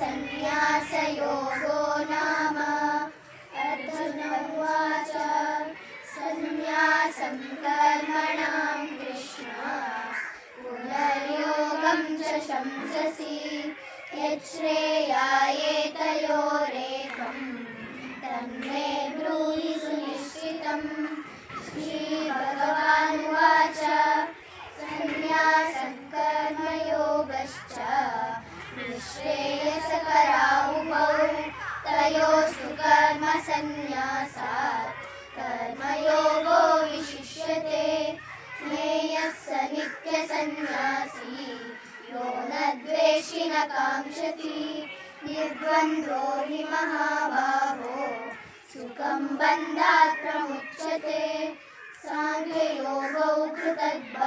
सन्न्यासयोगो नाम अर्जुन उवाच सन्न्यासं कर्मणां कृष्ण पुनर्योगं च शंससि यच्छ्रेयायेतयोरेकं तन्मे ब्रूहि सुनिश्चितम् श्रीभगवानुवाच सन्न्यासं कर्मयोगश्च निःश्रेयसकरावुभौ तयोस्तु कर्मसन्न्यासात् कर्मयोगो विशिष्यते ज्ञेयः स नित्यसन्न्यासी यो न द्वेष्टि न काङ्क्षति निर्द्वन्द्वो हि महाबाहो सुखं बन्धात् प्रमुच्यते साङ्ख्ययोगौ कृतद्भावो